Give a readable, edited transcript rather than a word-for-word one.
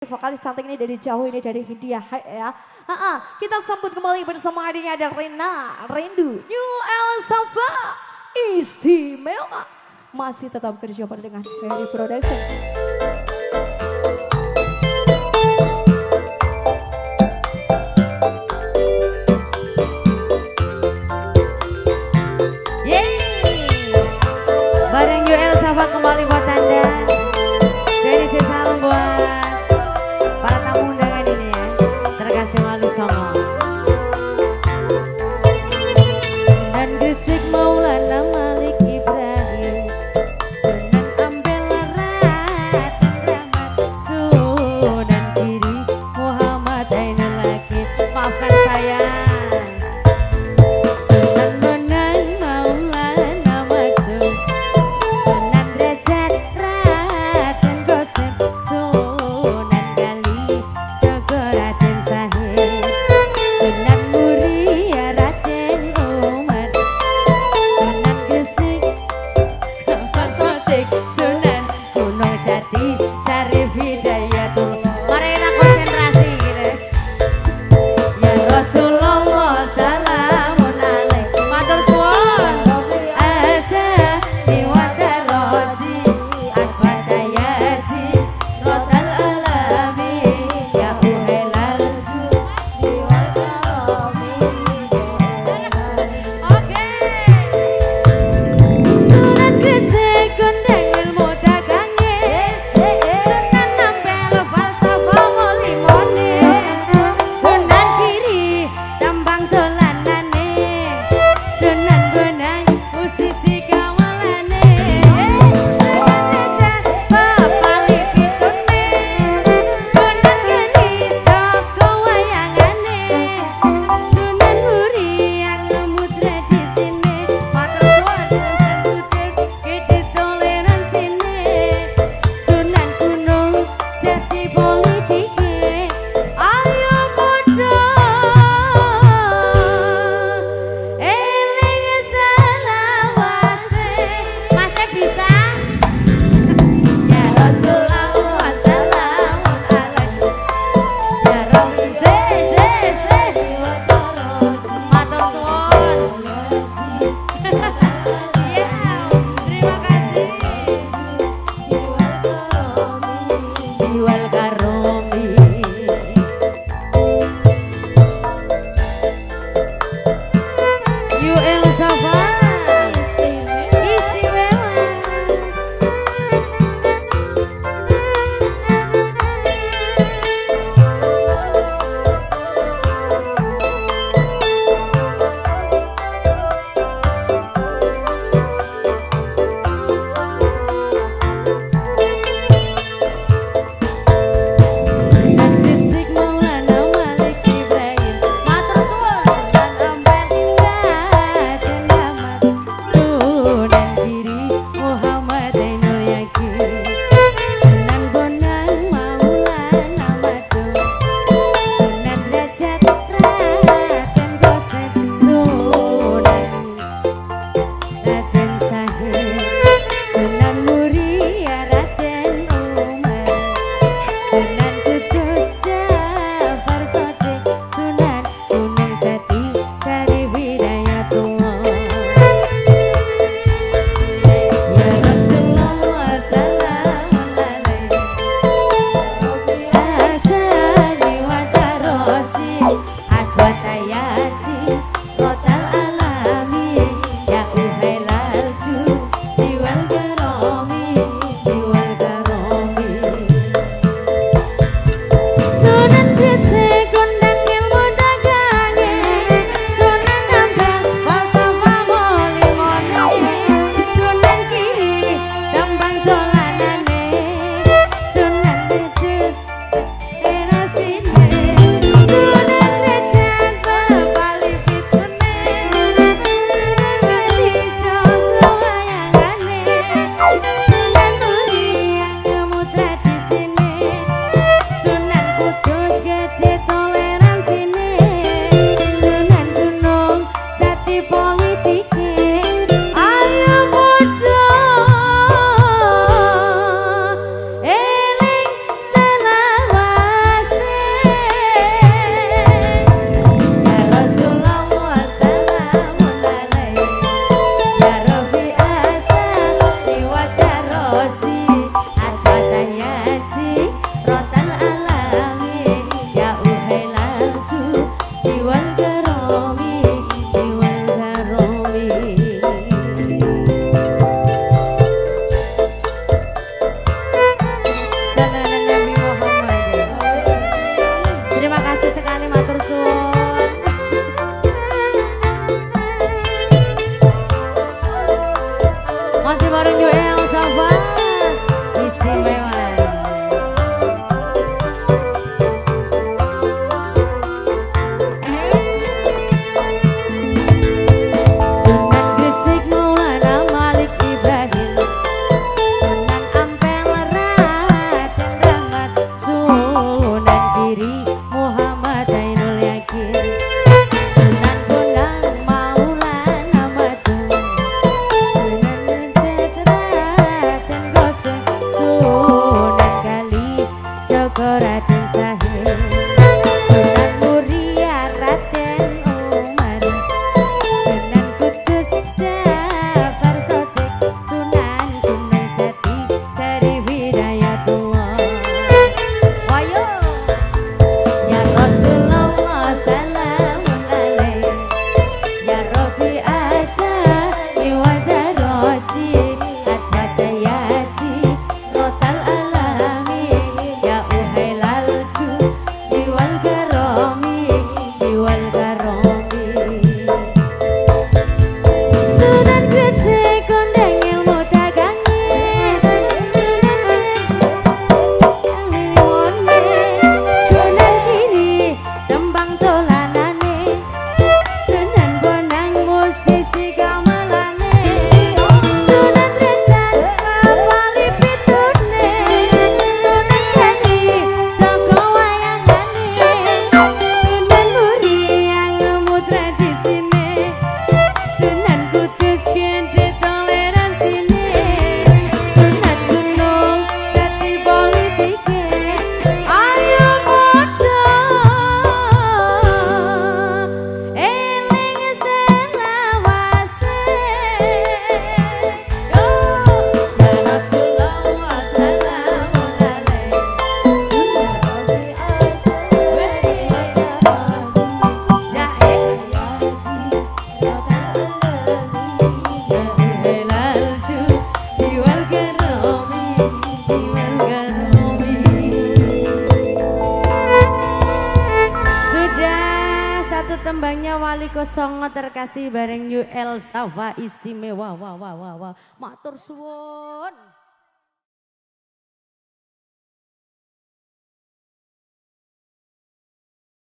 vokalis cantik ini dari jauh ini dari Hindia ya. Kita sambut kembali bersama adanya ada Rena, Rendu, New Elsafa, istimewa. Masih tetap kerja dengan Ferry Production. Bareng New Elsafa kembali buat Anda. Jadi salam buat para tamu undangan ini ya. Terkasih malu songo. Dan Gresik Maulana Malik Ibrahim, Sunan Ampel Larat Rahmat, Sunan Kiri Muhammad Ainul Lakit. Maafkan saya. Sunan Bonang Maulana Maktum, Sunan Derajat Raden Gosip, Sunan Kali Jogo Raden Sahid, Sunan Muria Raden Umar, Sunan Gresik Kampar Sotik, Sunan Gunung Jati Syarif Hidayatul. Mari kita konsentrasi gitu. Ya Rasulullah salamun alaik, matur suwun asa diwataloji adwadayaji rotal alami ya uhelalju diwatalomi. Oke. Sunan Gresik gondeng ilmu dagange, Sunan Ampel tembangnya Wali Kosongo terkasih bareng New El Safa istimewa. Wah. Matur suwun.